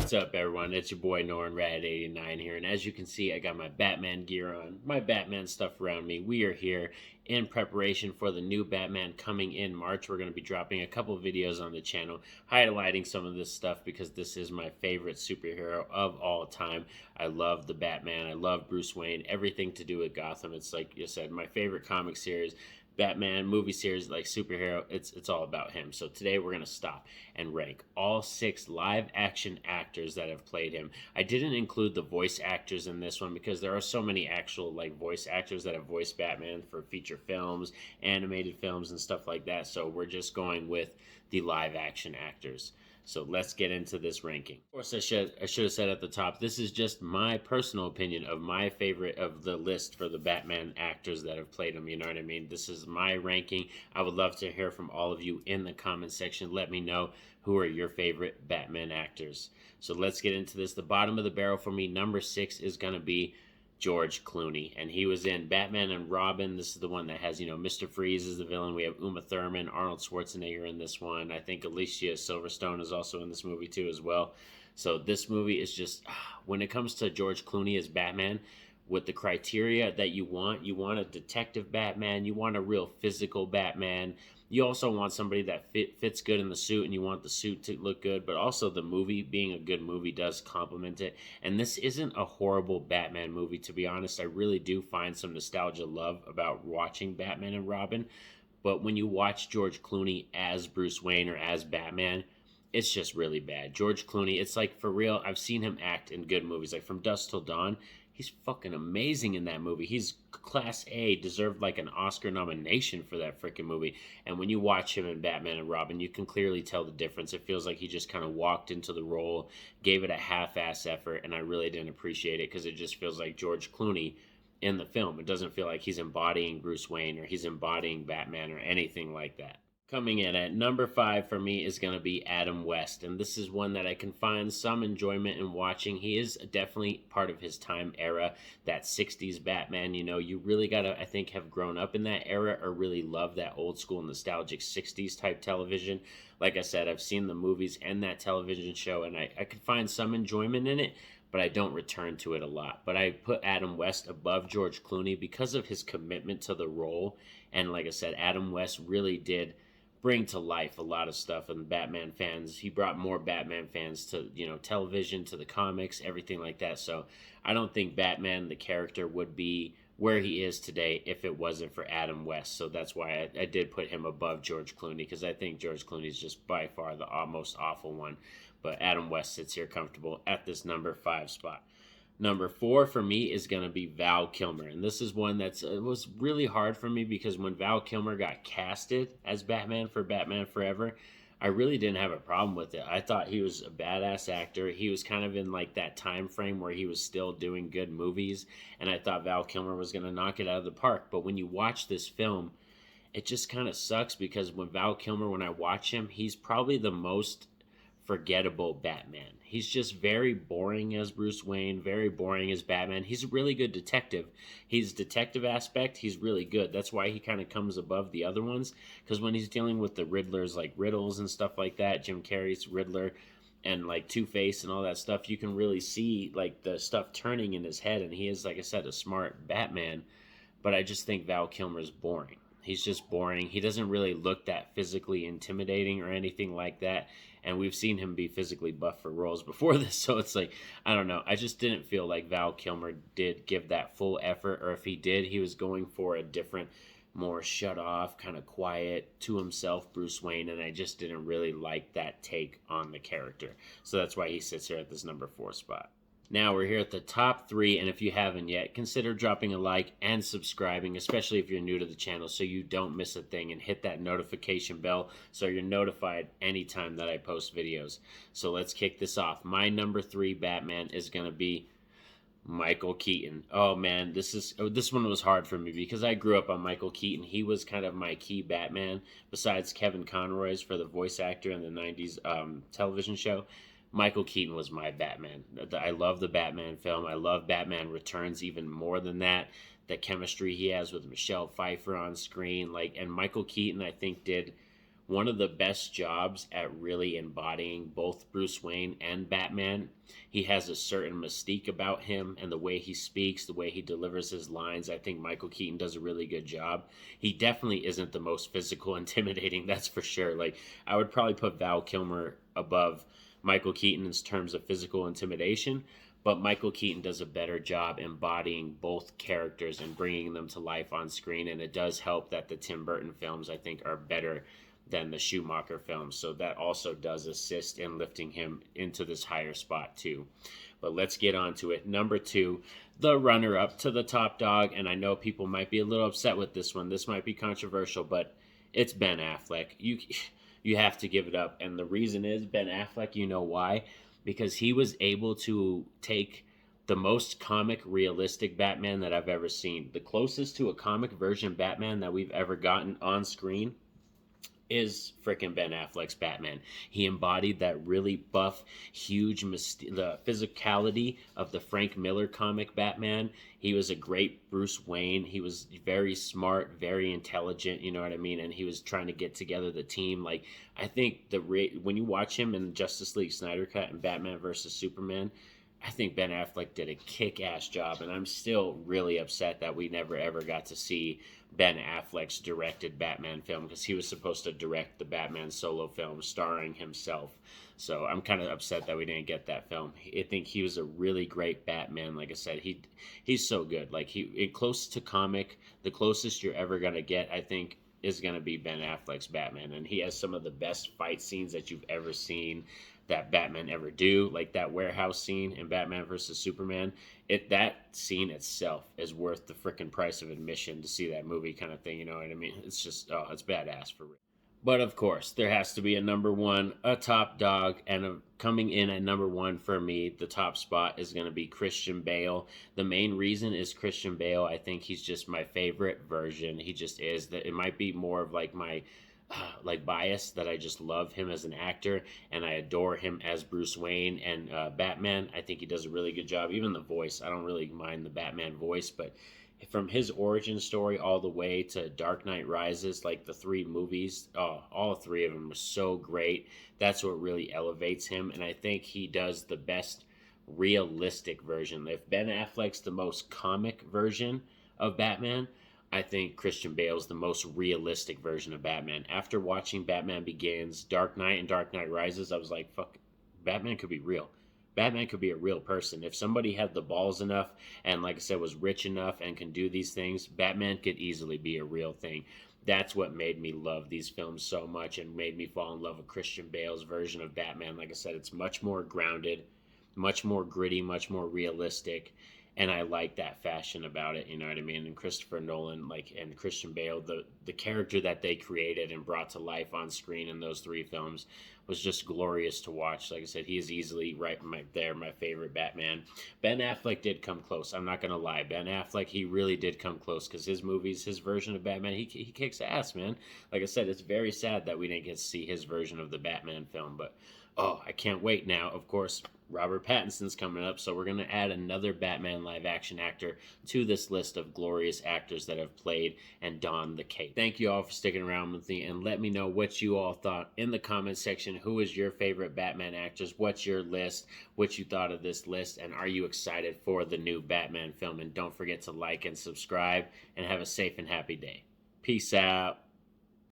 What's up, everyone? It's your boy Norrin Rad89 here, and as you can see, I got my Batman gear on, my Batman stuff around me. We are here in preparation for the new Batman coming in March. We're going to be dropping a couple videos on the channel highlighting some of this stuff because this is my favorite superhero of all time. I love the Batman. I love Bruce Wayne. Everything to do with Gotham. It's like you said, my favorite comic series. Batman movie series, like superhero, it's all about him. So today we're gonna stop and rank all 6 live action actors that have played him. I didn't include the voice actors in this one because there are so many actual like voice actors that have voiced Batman for feature films, animated films, and stuff like that. So we're just going with the live action actors. So let's get into this ranking. Of course, I should have said at the top, this is just my personal opinion of my favorite of the list for the Batman actors that have played him. You know what I mean? This is my ranking. I would love to hear from all of you in the comment section. Let me know who are your favorite Batman actors. So let's get into this. The bottom of the barrel for me, number 6 is going to be George Clooney, and he was in Batman and Robin. This is the one that has, Mr. Freeze is the villain. We have Uma Thurman, Arnold Schwarzenegger in this one. I think Alicia Silverstone is also in this movie too as well. So this movie is just, when it comes to George Clooney as Batman, with the criteria that you want a detective Batman, you want a real physical Batman. You also want somebody that fits good in the suit, and you want the suit to look good, but also the movie being a good movie does complement it. And this isn't a horrible Batman movie, to be honest. I really do find some nostalgia love about watching Batman and Robin. But when you watch George Clooney as Bruce Wayne or as Batman, it's just really bad. George Clooney, it's like, for real, I've seen him act in good movies, like From Dusk Till Dawn. He's fucking amazing in that movie. He's class A, deserved like an Oscar nomination for that freaking movie. And when you watch him in Batman and Robin, you can clearly tell the difference. It feels like he just kind of walked into the role, gave it a half-ass effort, and I really didn't appreciate it because it just feels like George Clooney in the film. It doesn't feel like he's embodying Bruce Wayne or he's embodying Batman or anything like that. Coming in at number 5 for me is going to be Adam West, and this is one that I can find some enjoyment in watching. He is definitely part of his time era, that 60s Batman. You really got to, I think, have grown up in that era or really love that old school nostalgic 60s type television. Like I said, I've seen the movies and that television show, and I could find some enjoyment in it, but I don't return to it a lot. But I put Adam West above George Clooney because of his commitment to the role, and like I said, Adam West really did bring to life a lot of stuff, and Batman fans, he brought more Batman fans to television, to the comics, everything like that. So I don't think Batman the character would be where he is today if it wasn't for Adam West. So that's why I did put him above George Clooney, because I think George Clooney is just by far the most awful one. But Adam West sits here comfortable at this number 5 spot. Number 4 for me is going to be Val Kilmer. And this is one it was really hard for me because when Val Kilmer got casted as Batman for Batman Forever, I really didn't have a problem with it. I thought he was a badass actor. He was kind of in like that time frame where he was still doing good movies. And I thought Val Kilmer was going to knock it out of the park. But when you watch this film, it just kind of sucks because when I watch him, he's probably the most forgettable Batman. He's just very boring as Bruce Wayne, very boring as Batman. He's a really good detective. His detective aspect, he's really good. That's why he kind of comes above the other ones, because when he's dealing with the Riddlers, like riddles and stuff like that, Jim Carrey's Riddler and like Two-Face and all that stuff, you can really see like the stuff turning in his head, and he is, like I said, a smart Batman. But I just think Val Kilmer's boring. He's just boring. He doesn't really look that physically intimidating or anything like that. And we've seen him be physically buff for roles before this. So it's like, I don't know. I just didn't feel like Val Kilmer did give that full effort. Or if he did, he was going for a different, more shut off, kind of quiet, to himself Bruce Wayne. And I just didn't really like that take on the character. So that's why he sits here at this number 4 spot. Now we're here at the top 3, and if you haven't yet, consider dropping a like and subscribing, especially if you're new to the channel, so you don't miss a thing, and hit that notification bell so you're notified anytime that I post videos. So let's kick this off. My number 3 Batman is going to be Michael Keaton. Oh man, this one was hard for me because I grew up on Michael Keaton. He was kind of my key Batman, besides Kevin Conroy's for the voice actor in the 90s television show. Michael Keaton was my Batman. I love the Batman film. I love Batman Returns even more than that. The chemistry he has with Michelle Pfeiffer on screen, and Michael Keaton, I think, did one of the best jobs at really embodying both Bruce Wayne and Batman. He has a certain mystique about him, and the way he speaks, the way he delivers his lines. I think Michael Keaton does a really good job. He definitely isn't the most physical intimidating, that's for sure. Like, I would probably put Val Kilmer above Michael Keaton in terms of physical intimidation, but Michael Keaton does a better job embodying both characters and bringing them to life on screen. And it does help that the Tim Burton films, I think, are better than the Schumacher films. So that also does assist in lifting him into this higher spot, too. But let's get on to it. Number 2, the runner up to the top dog. And I know people might be a little upset with this one. This might be controversial, but it's Ben Affleck. You have to give it up. And the reason is Ben Affleck, you know why? Because he was able to take the most comic realistic Batman that I've ever seen. The closest to a comic version Batman that we've ever gotten on screen is freaking Ben Affleck's Batman. He embodied that really buff, huge, the physicality of the Frank Miller comic Batman. He was a great Bruce Wayne. He was very smart, very intelligent, you know what I mean? And he was trying to get together the team. Like, I think when you watch him in Justice League Snyder Cut and Batman versus Superman, I think Ben Affleck did a kick-ass job, and I'm still really upset that we never ever got to see Ben Affleck's directed Batman film, because he was supposed to direct the Batman solo film starring himself. So I'm kind of upset that we didn't get that film. I think he was a really great Batman. Like I said, he's so good. Like, close to comic, the closest you're ever gonna get, I think, is gonna be Ben Affleck's Batman, and he has some of the best fight scenes that you've ever seen that Batman ever do, like that warehouse scene in Batman versus Superman. That scene itself is worth the freaking price of admission to see that movie, kind of thing. You know what I mean? It's just, oh, it's badass for real. But of course, there has to be a number one, a top dog, and coming in at number 1 for me, the top spot is going to be Christian Bale. The main reason is Christian Bale. I think he's just my favorite version. He just is. That it might be more of like my bias, that I just love him as an actor and I adore him as Bruce Wayne and Batman. I think he does a really good job. Even the voice, I don't really mind the Batman voice, but from his origin story all the way to Dark Knight Rises, like the 3 movies, all 3 of them are so great. That's what really elevates him, and I think he does the best realistic version. If Ben Affleck's the most comic version of Batman, I think Christian Bale's the most realistic version of Batman. After watching Batman Begins, Dark Knight, and Dark Knight Rises, I was like, fuck, Batman could be real. Batman could be a real person. If somebody had the balls enough and, like I said, was rich enough and can do these things, Batman could easily be a real thing. That's what made me love these films so much and made me fall in love with Christian Bale's version of Batman. Like I said, it's much more grounded, much more gritty, much more realistic, and I like that fashion about it, you know what I mean? And Christopher Nolan, and Christian Bale, the character that they created and brought to life on screen in those 3 films was just glorious to watch. Like I said, he is easily right there, my favorite Batman. Ben Affleck did come close. I'm not gonna lie, Ben Affleck, he really did come close, because his movies, his version of Batman, he kicks ass, man. Like I said, it's very sad that we didn't get to see his version of the Batman film, but oh, I can't wait now. Of course, Robert Pattinson's coming up, so we're going to add another Batman live-action actor to this list of glorious actors that have played and donned the cape. Thank you all for sticking around with me, and let me know what you all thought in the comment section. Who is your favorite Batman actors? What's your list? What you thought of this list? And are you excited for the new Batman film? And don't forget to like and subscribe, and have a safe and happy day. Peace out.